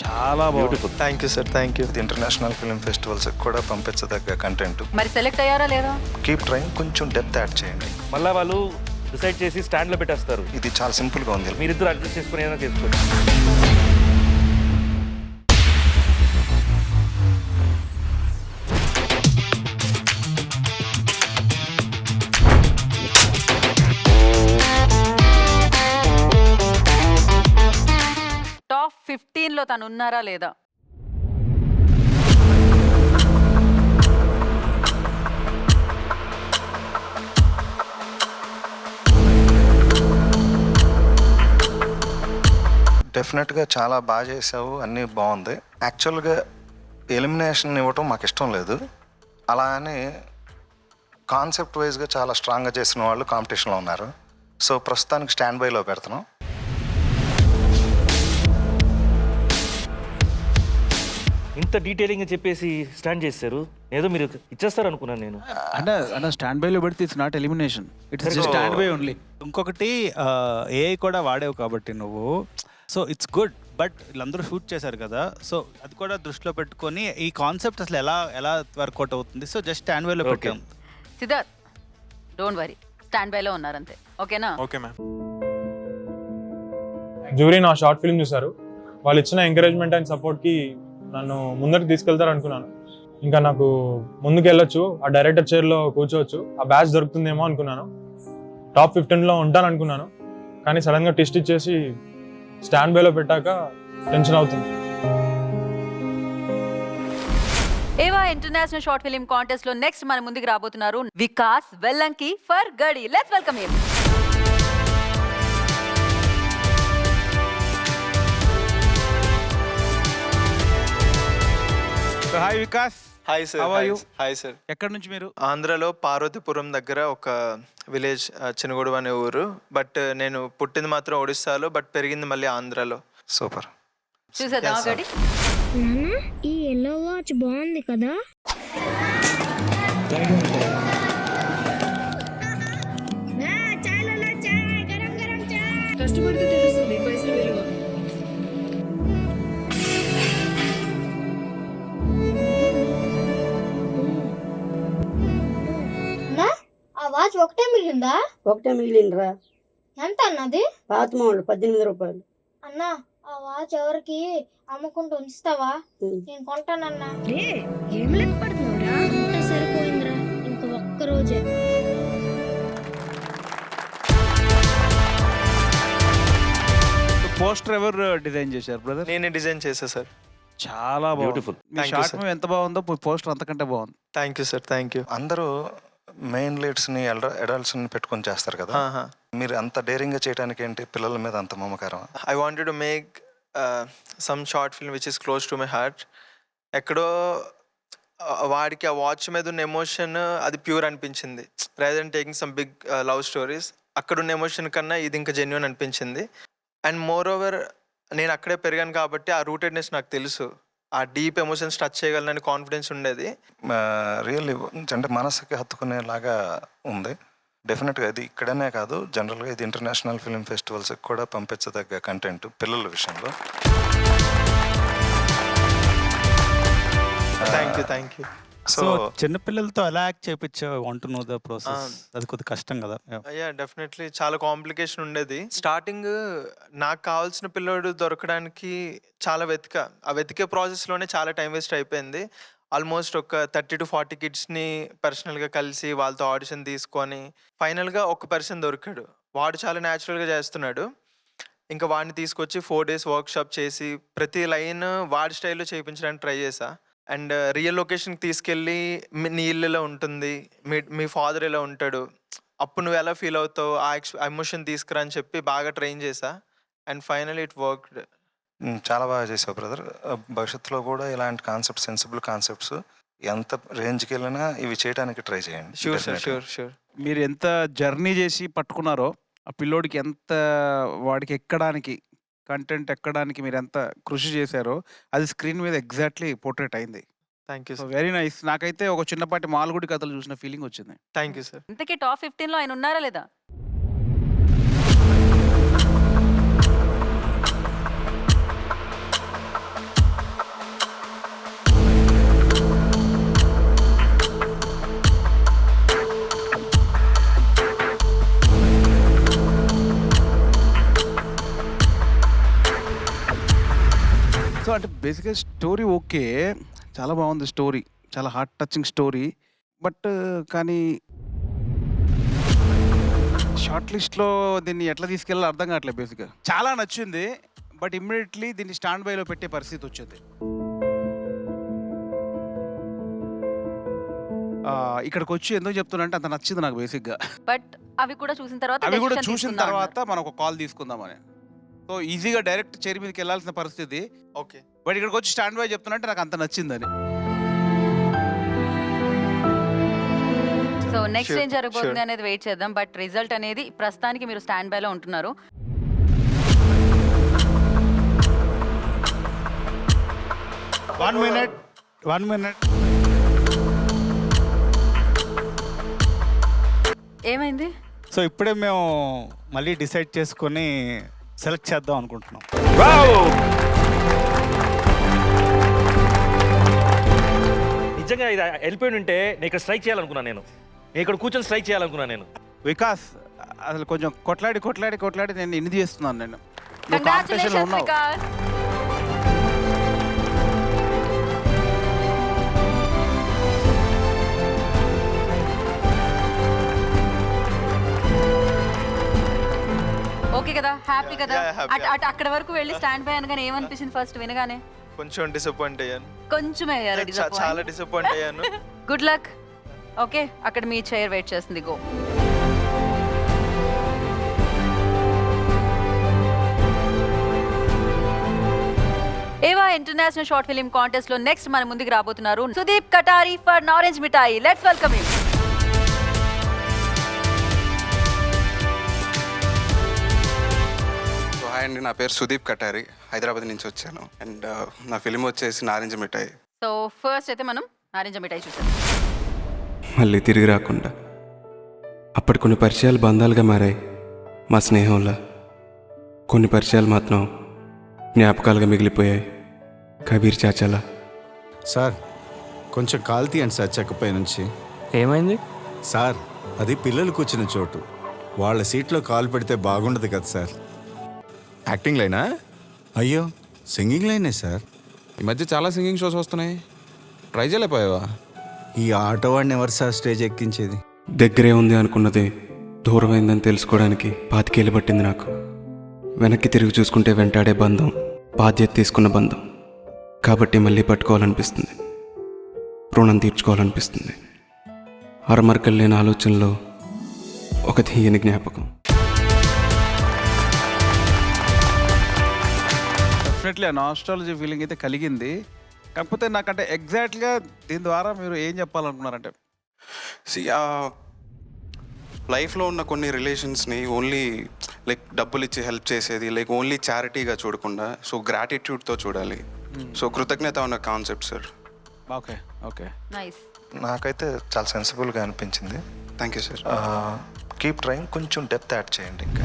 చాలా beautiful. Thank you sir, thank you. ఇది international film festivals కూడా పంపించదగ్గ కంటెంట్. మరి సెలెక్ట్ అయ్యారా లేదా? కీప్ ట్రైంగ్, కొంచెం డెప్త్ యాడ్ చేయండి. మళ్ళా వాళ్ళు డిసైడ్ చేసి స్టాండ్లో పెట్టేస్తారు. ఇది చాలా సింపుల్గా ఉంది. మీరిద్దరు అడ్జస్ట్ చేసుకుని ఏదైనా చేసుకోండి. టాప్ 15 లో తను ఉన్నారా లేదా? డెఫినెట్గా చాలా బాగా చేసావు, అన్నీ బాగుంది. యాక్చువల్గా ఎలిమినేషన్ ఇవ్వటం మాకు ఇష్టం లేదు. అలా అని కాన్సెప్ట్ వైజ్గా చాలా స్ట్రాంగ్గా చేసిన వాళ్ళు కాంపిటీషన్లో ఉన్నారు. సో ప్రస్తుతానికి స్టాండ్ బైలో పెడుతున్నాం. ఇంత డీటెయిలింగ్ చెప్పేసి స్టాండ్ చేస్తారు. ఏదో మీరు ఇచ్చేస్తారు అనుకున్నాను నేను. అంటే స్టాండ్ బై లో పెడితే it's not elimination, it's just stand by only. ఇంకొకటి ఏఐ కూడా వాడేవు కాబట్టి నువ్వు, సో ఇట్స్ గుడ్. బట్ వీళ్ళందరూ షూట్ చేశారు కదా, సో అది కూడా దృష్టిలో పెట్టుకొని ఈ కాన్సెప్ట్ అసలు ఎలా వర్కౌట్ అవుతుంది, సో జస్ట్ స్టాండ్ బైలో పెట్టాం. Siddharth, don't worry, stand by లో ఉన్నారంతే. ఓకేనా? Okay ma'am. జ్యూరీ నా షార్ట్ ఫిల్మ్ చూసారు. వాళ్ళు ఇచ్చిన ఎంకరేజ్మెంట్ అండ్ సపోర్ట్కి నన్ను ముందరికి తీసుకెళ్తారు అనుకున్నాను. ఇంకా నాకు ముందుకు వెళ్ళొచ్చు, ఆ డైరెక్టర్ చైర్లో కూర్చోవచ్చు, ఆ బ్యాచ్ దొరుకుతుందేమో అనుకున్నాను. టాప్ 15లో ఉంటాను అనుకున్నాను. కానీ సడన్గా టెస్ట్ ఇచ్చేసి స్టాండ్ బైలో పెట్టాక టెన్షన్ అవుతుంది. ఏవా ఇంటర్నేషనల్ షార్ట్ ఫిల్మ్ కాంటెస్ట్ లో నెక్స్ట్ మన ముందుకు రాబోతున్నారు వికాస్ వెల్లంకి ఫర్ గడి. Let's welcome him. So hi Vikas. Hi sir. How are you? Hi sir. ఎక్కడి నుంచి మీరు? ఆంధ్రలో పార్వతీపురం దగ్గర ఒక విలేజ్, చినగొడుగు అనే ఊరు. బట్ నేను పుట్టింది మాత్రం ఒడిస్సాలో, బట్ పెరిగింది మళ్ళీ ఆంధ్రాలో. సూపర్. చూసేద్దాం Yes, గడి. నాన్న, ఈ ఎల్లో వాచ్ బాగుంది కదా. కష్టపడితే తెలుస్తుంది పైసలు విలువ. ఆ వాచ్ ఒకటే మిగిలిందా? ఒకటే మిగిలిందిరా. ఎంత అన్నది? పాతమావులు 18 రూపాయలు. అన్నా, ఆ వాచ్ ఎవరికి అమ్ముకుంటూ ఉంచుతావా? నేను కొంటానన్నా. ఏం లెక్క పడుతున్నావురా? అంతా సరిపోయిందిరా, ఇంక ఒక్క రోజే. పోస్టర్ ఎవరు డిజైన్ చేశారు బ్రదర్? నేనే డిజైన్ చేసా సార్. చాలా beautiful. Me Thank you, short sir. Movie ఎంత బాగుందో పోస్టర్ అంతకంటే బాగుంది. Thank you sir, thank you. అందరూ మెయిన్ లీడ్స్ని అడల్ట్స్ని పెట్టుకొని చేస్తారు కదా. మీరు అంత డేరింగ్గా చేయడానికి ఏంటి పిల్లల మీద అంత మమకారం? I wanted to make some short film which is close to my heart. ఎక్కడో వాడికి ఆ వాచ్ మీద ఉన్న ఎమోషన్ అది ప్యూర్ అనిపించింది. Rather than taking some big love stories, అక్కడ ఉన్న ఎమోషన్ కన్నా ఇది ఇంకా జెన్యూన్ అనిపించింది. అండ్ మోర్ ఓవర్ నేను అక్కడే పెరిగాను కాబట్టి ఆ రూటెడ్నెస్ నాకు తెలుసు. ఆ డీప్ ఎమోషన్స్ టచ్ చేయగలనని కాన్ఫిడెన్స్ ఉండేది. రియల్లీ అంటే మనసుకి హత్తుకునేలాగా ఉంది. డెఫినెట్గా ఇది ఇక్కడనే కాదు, జనరల్గా ఇది ఇంటర్నేషనల్ ఫిల్మ్ ఫెస్టివల్స్కి కూడా పంపించదగ్గ కంటెంట్ పిల్లల విషయంలో. Thank you, thank you. So చిన్నపిల్లలతో ఎలా యాక్ట్ చేయించావు? Want to know the process. అది కొద్దిగా కష్టం కదా. అయ్యా డెఫినెట్లీ చాలా కాంప్లికేషన్ ఉండేది. స్టార్టింగ్ నాకు కావాల్సిన పిల్లోడు దొరకడానికి చాలా ఆ వెతికే ప్రాసెస్లోనే చాలా టైం వేస్ట్ అయిపోయింది. ఆల్మోస్ట్ ఒక 30 to 40 కిడ్స్ని పర్సనల్గా కలిసి వాళ్ళతో ఆడిషన్ తీసుకొని ఫైనల్గా ఒక పర్సన్ దొరికాడు. వాడు చాలా న్యాచురల్గా చేస్తున్నాడు. ఇంకా వాడిని తీసుకొచ్చి 4 days వర్క్షాప్ చేసి ప్రతి లైన్ వాడి స్టైల్లో చేయించడానికి ట్రై చేశా. అండ్ రియల్ లొకేషన్కి తీసుకెళ్ళి నీ ఇల్లు ఎలా ఉంటుంది, మీ ఫాదర్ ఎలా ఉంటాడు, అప్పుడు నువ్వు ఎలా ఫీల్ అవుతావు, ఆ ఎమోషన్ తీసుకురా అని చెప్పి బాగా ట్రైన్ చేశా. And final it worked. చాలా బాగా చేసావు బ్రదర్. భవిష్యత్తులో కూడా ఇలాంటి కాన్సెప్ట్స్, సెన్సిబుల్ కాన్సెప్ట్స్ ఎంత రేంజ్కి వెళ్ళినా ఇవి చేయడానికి ట్రై చేయండి. Sure sir, sure sure. మీరు ఎంత జర్నీ చేసి పట్టుకున్నారో ఆ పిల్లోడికి, ఎంత వాడికి ఎక్కడానికి, కంటెంట్ ఎక్కడానికి మీరు ఎంత కృషి చేశారో అది స్క్రీన్ మీద ఎగ్జాక్ట్లీ పోర్ట్రేట్ అయింది. Thank you, very nice. నాకైతే ఒక చిన్నపాటి మాల్గుడి కథలు చూసిన ఫీలింగ్ వచ్చింది. Thank you sir. ఇంతకీ టాప్ 15 లో ఆయన ఉన్నారా లేదా? సో అంటే బేసిక్గా స్టోరీ ఓకే, చాలా బాగుంది స్టోరీ, చాలా హార్ట్ టచింగ్ స్టోరీ. బట్ కానీ షార్ట్ లిస్ట్లో దీన్ని ఎట్లా తీసుకెళ్ళాలో అర్థం కావట్లేదు. బేసిక్గా చాలా నచ్చింది, బట్ ఇమ్మీడియట్లీ దీన్ని స్టాండ్ బైలో పెట్టే పరిస్థితి వచ్చింది. ఇక్కడికి వచ్చి ఎందుకు చెప్తున్నా అంత నచ్చింది నాకు బేసిక్గా. బట్ అవి కూడా చూసిన తర్వాత అవి కూడా decision చూసిన తీసుకుందాం తర్వాత మనం ఒక కాల్ తీసుకుందామని. సో ఈజీగా డైరెక్ట్ చైర్ మీదకి వెళ్ళాల్సిన పరిస్థితి, ఓకే. బట్ ఇక్కడికి వచ్చి స్టాండ్ బై చెప్తున్నట్టు నాకు అంత నచ్చిందని. సో నెక్స్ట్ Sure, ఏం జరగబోతుంది sure. అనేది వెయిట్ చేద్దాం. బట్ రిజల్ట్ అనేది ప్రస్తుతానికి మీరు స్టాండ్ బై లో ఉంటున్నారు. వన్ మినిట్ ఏమైంది? సో ఇప్పుడే మేము మళ్ళీ డిసైడ్ చేసుకొని సెలెక్ట్ చేద్దాం అనుకుంటున్నాం. నిజంగా ఇది వెళ్ళిపోయి ఉంటే నేను ఇక్కడ స్ట్రైక్ చేయాలనుకున్నాను. నేను ఇక్కడ కూర్చొని స్ట్రైక్ చేయాలనుకున్నాను నేను. వికాస్ అసలు కొంచెం కొట్లాడి నేను ఇన్ని చేస్తున్నాను. నేను నువ్వు కంగ్రాచులేషన్స్ కాంపిటీషన్లో ఉన్నావు. వికాస్. ఓకే కదా, హ్యాపీ కదా? Yeah, happy. అటు అక్కడ వరకు వెళ్ళి స్టాండ్ బై అనగానే ఏమనిపించింది ఫస్ట్ వినగానే? కొంచెం డిసప్పాయింట్ అయ్యాను, కొంచెమే చాలా డిసప్పాయింట్ అయ్యాను. Good luck. ఓకే, అక్కడ మీ చైర్ వెయిట్ చేస్తుంది. గో. ఏవా ఇంటర్నేషనల్ షార్ట్ ఫిల్మ్ కాంటెస్ట్ లో నెక్స్ట్ మన ముందుకు రాబోతున్నారు Sudeep Katari for Naranj Mithai. Let's welcome him. Hi అండి, నా పేరు సుదీప్ కటారి, హైదరాబాద్ నుంచి వచ్చాను. అండ్ నా ఫిలిం వచ్చేసి నారింజ మిఠాయి. సో ఫస్ట్ అయితే మనం నారింజ మిఠాయి చూసాం. మళ్ళీ తిరిగి రాకుండా అప్పటి కొన్ని పరిచయాలు బంధాలుగా మారాయి మా స్నేహంలో. కొన్ని పరిచయాలు మాత్రం జ్ఞాపకాలుగా మిగిలిపోయాయి కబీర్ చాచాలా. సార్ కొంచెం కాలు తీయండి సార్ చెక్కపై నుంచి. ఏమైంది సార్ అది పిల్లలు కూర్చున్న చోటు, వాళ్ళ సీట్లో కాలు పెడితే బాగుండదు కదా సార్. యాక్టింగ్ లైనా? అయ్యో సింగింగ్ లైనే సార్. ఈ మధ్య చాలా సింగింగ్ షోస్ వస్తున్నాయి, ట్రై చేయలేకపోయావా? ఈ ఆటోవాడిని ఎవరు సార్ స్టేజ్ ఎక్కించేది? దగ్గరే ఉంది అనుకున్నదే దూరమైందని తెలుసుకోవడానికి 5 ఏళ్ళు పట్టింది నాకు. వెనక్కి తిరిగి చూసుకుంటే వెంటాడే బంధం బాధ్యత తీసుకున్న బంధం కాబట్టి మళ్ళీ పట్టుకోవాలనిపిస్తుంది, రుణం తీర్చుకోవాలనిపిస్తుంది. అరమరకలు లేని ఆలోచనలో ఒక తీయని జ్ఞాపకం. డెఫినెట్లీ ఆ నాస్టాలజీ ఫీలింగ్ అయితే కలిగింది. కాకపోతే నాకంటే ఎగ్జాక్ట్గా దీని ద్వారా మీరు ఏం చెప్పాలనుకున్నారంటే, లైఫ్లో ఉన్న కొన్ని రిలేషన్స్ని ఓన్లీ లైక్ డబ్బులు ఇచ్చి హెల్ప్ చేసేది, లైక్ ఓన్లీ చారిటీగా చూడకుండా సో గ్రాటిట్యూడ్తో చూడాలి. సో కృతజ్ఞత ఉన్న concept sir. Okay okay nice. నాకైతే చాలా సెన్సిబుల్గా అనిపించింది. Thank you sir. Keep trying, కొంచెం డెప్త్ యాడ్ చేయండి ఇంకా.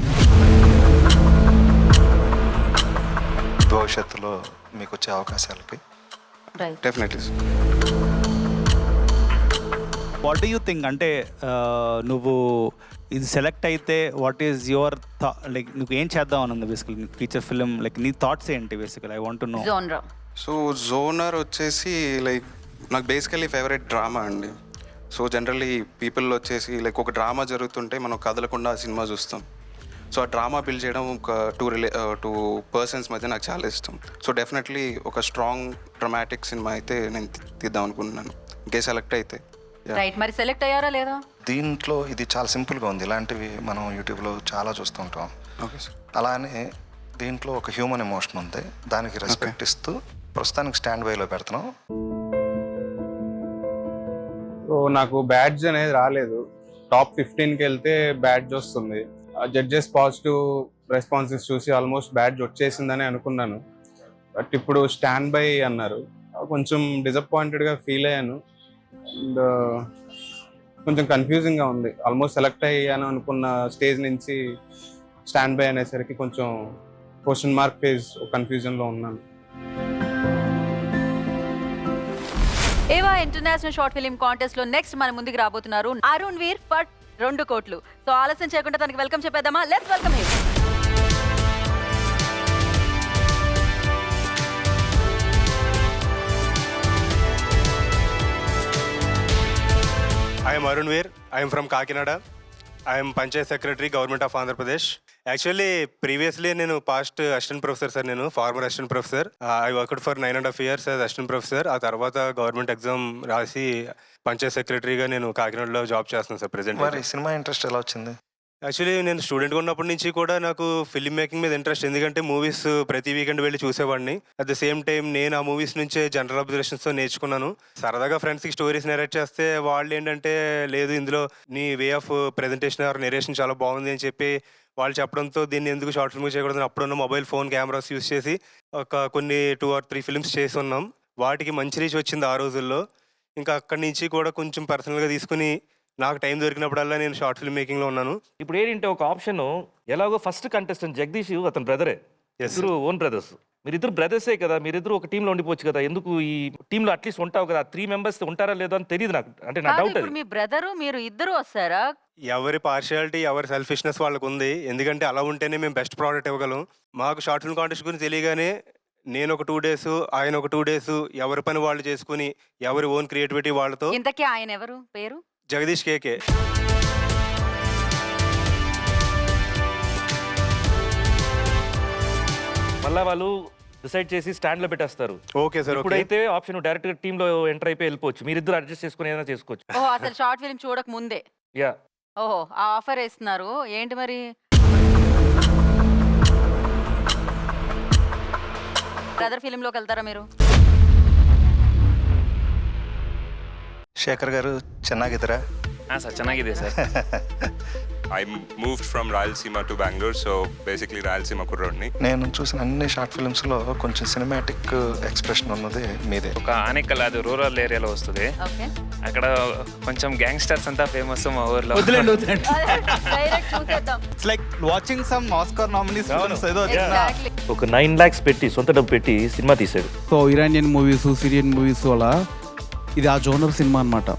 భవిష్యత్తులో మీకు వచ్చే అవకాశాలకి. Right. Definitely sir. What do you think అంటే నువ్వు ఇది సెలెక్ట్ అయితే వాట్ ఈస్ యువర్ లైక్ నువ్వు ఏం చేద్దాం అని ఉంది బేసికలీ ఫీచర్ ఫిల్మ్, లైక్ నీ థాట్స్ ఏంటి basically? I want to know. జోనరా. సో జోనర్ వచ్చేసి లైక్ నాకు బేసికలీ ఫేవరెట్ డ్రామా అండి. సో జనరల్లీ పీపుల్ వచ్చేసి లైక్ ఒక డ్రామా జరుగుతుంటే మనం కదలకుండా ఆ సినిమా చూస్తాం. సో ఆ డ్రామా బిల్డ్ చేయడం ఒక టూ పర్సన్స్ మధ్య నాకు చాలా ఇష్టం. సో డెఫినెట్లీ ఒక స్ట్రాంగ్ డ్రామాటిక్ సినిమా అయితే నేను తీద్దాం అనుకుంటున్నాను ఇంకే సెలెక్ట్ అయితే. రైట్. మరి సెలెక్ట్ అయ్యారా లేదా? దీంట్లో ఇది చాలా సింపుల్గా ఉంది. ఇలాంటివి మనం యూట్యూబ్లో చాలా చూస్తుంటాం. Okay sir. అలానే దీంట్లో ఒక హ్యూమన్ ఎమోషన్ ఉంది, దానికి రెస్పెక్ట్ ఇస్తూ ప్రస్తుతానికి స్టాండ్ బైలో పెడుతున్నాం. సో నాకు బ్యాడ్జ్ అనేది రాలేదు. టాప్ 15కి వెళ్తే బ్యాడ్జ్ వస్తుంది. జడ్జెస్ పాజిటివ్ రెస్పాన్సెస్ చూసి ఆల్మోస్ట్ బ్యాడ్జ్ వచ్చేసిందని అనుకున్నాను. బట్ ఇప్పుడు స్టాండ్ బై అన్నారు, కొంచెం డిసప్పాయింటెడ్గా ఫీల్ అయ్యాను. అండ్ కొంచెం కన్ఫ్యూజింగ్గా ఉంది. ఆల్మోస్ట్ సెలెక్ట్ అయ్యాను అనుకున్న స్టేజ్ నుంచి స్టాండ్ బై అనేసరికి కొంచెం క్వశ్చన్ మార్క్ ఫేజ్ కన్ఫ్యూజన్లో ఉన్నాను. ఏవా ఇంటర్నేషనల్ షార్ట్ ఫిల్మ్ కాంటెస్ట్ లో నెక్స్ట్ మన ముందుకు రాబోతున్నారు అరుణ్ వీర్ ఫర్ 2 కోట్లు. సో ఆలస్యం చేయకుండా తనకి welcome చెప్పేద్దామా? Let's welcome him. I'm Arun Veer. I'm from Kakinada. I'm Panchayat secretary government of Andhra Pradesh. Actually previously నేను పాస్ట్ అసిస్టెంట్ ప్రొఫెసర్ సార్, నేను farmer assistant professor. I worked for 9.5 years as assistant professor. ఆ తర్వాత గవర్నమెంట్ ఎగ్జామ్ రాసి పంచాయత్ సెక్రటరీగా నేను కాకినాడలో జాబ్ చేస్తున్నాను sir present. మరి సినిమా ఇంట్రెస్ట్ ఎలా వచ్చింది? యాక్చువల్లీ నేను స్టూడెంట్గా ఉన్నప్పటి నుంచి కూడా నాకు ఫిల్మ్ మేకింగ్ మీద ఇంట్రెస్ట్, ఎందుకంటే మూవీస్ ప్రతి వీకెండ్ వెళ్ళి చూసేవాడిని. అట్ ద సేమ్ టైం నేను ఆ మూవీస్ నుంచే జనరల్ అబ్జర్వేషన్స్తో నేర్చుకున్నాను. సరదాగా ఫ్రెండ్స్కి స్టోరీస్ నెరేట్ చేస్తే వాళ్ళు ఏంటంటే లేదు ఇందులో నీ way of presentation or narration చాలా బాగుంది అని చెప్పి వాళ్ళు చెప్పడంతో దీన్ని ఎందుకు షార్ట్ ఫిల్మ్ చేయకూడదు, అప్పుడున్న మొబైల్ ఫోన్ కెమెరాస్ యూస్ చేసి కొన్ని 2 or 3 films చేసి ఉన్నాం. వాటికి మంచి రీచ్ వచ్చింది ఆ రోజుల్లో. ఇంకా అక్కడి నుంచి కూడా కొంచెం పర్సనల్గా తీసుకుని నాకు టైం దొరికినప్పుడల్లా నేను షార్ట్ ఫిల్మ్ మేకింగ్లో ఉన్నాను. ఇప్పుడు ఏంటంటే ఒక ఆప్షన్, ఎలాగో ఫస్ట్ కంటెస్టెంట్ జగదీష్ అతని బ్రదరే, ఇద్దరు ఓన్ బ్రదర్స్. మీరిద్దరు బ్రదర్సే కదా, మీరిద్దరు ఒక టీంలో ఉండిపోవచ్చు కదా, ఎందుకు ఈ టీంలో అట్లీస్ట్ ఉంటావు కదా, 3 members ఉంటారా లేదో అని తెలియదు నాకు, అంటే నా కాదు, డౌట్ ఇప్పుడు అది. మీ బ్రదరు మీరు ఇద్దరు వస్తారా? ఎవరి పార్షియాలిటీ ఎవరి సెల్ఫిష్నెస్ వాళ్ళకు ఉంది, ఎందుకంటే అలా ఉంటేనే మేము బెస్ట్ ప్రోడక్ట్ ఇవ్వగలం. మాకు షార్ట్ ఫిల్మ్ కాంటెస్ట్ గురించి తెలియగానే నేను ఒక 2 days, ఆయన ఒక 2 days ఎవరి పని వాళ్ళు చేసుకుని ఎవరి ఓన్ క్రియేటివిటీ వాళ్ళతో. ఇంతకీ ఆయన ఎవరు పేరు? జగదీష్ కేకే. మళ్ళా వాళ్ళు డిసైడ్ చేసి స్టాండ్ లో పెట్టేస్తారు. Okay sir. ఇప్పుడైతే ఆప్షన్ డైరెక్ట్ గా టీమ్ లో ఎంటర్ అయిపోయి వెళ్ళిపోవచ్చు, మీరిద్దరు అడ్జస్ట్ చేసుకుని ఏదైనా చేసుకోవచ్చు. ఓహో, అసలు షార్ట్ ఫిల్మ్ చూడక ముందే. యా, ఓహో, ఆ ఆఫర్ ఇస్తున్నారు ఏంటి మరి? బ్రదర్ ఫిలిం లోకి వెళ్తారా మీరు? శేఖర్ గారు ಚೆನ್ನಾಗಿದ್ದೀರಾ? ಸರ್ ಚೆನ್ನಾಗಿದೆ sir. I moved from Rayalaseema to Bengaluru, so basically Rayalaseema కుర్రోడ్ని. నేను చూసిన అన్ని షార్ట్ ఫిల్మ్స్లో కొంచెం సినిమాటిక్ ఎక్స్ప్రెషన్ ఉన్నది మీదే. ఒక ఆనేకల్, అది రూరల్ ఏరియాలో వస్తుంది. ఓకే, అక్కడ కొంచెం గ్యాంగ్స్టర్స్ అంతా ఫేమస్ మా ఊర్లో. డైరెక్ట్ చూసేద్దాం. It's like watching some Oscar nominees ఏదో Exactly. ఒక 9 lakhs పెట్టి సొంత డబ్బు పెట్టి సినిమా తీశాడు. So Iranian movies, Syrian movies అలా ఇది ఆ జోనర్ సినిమా అన్నమాట.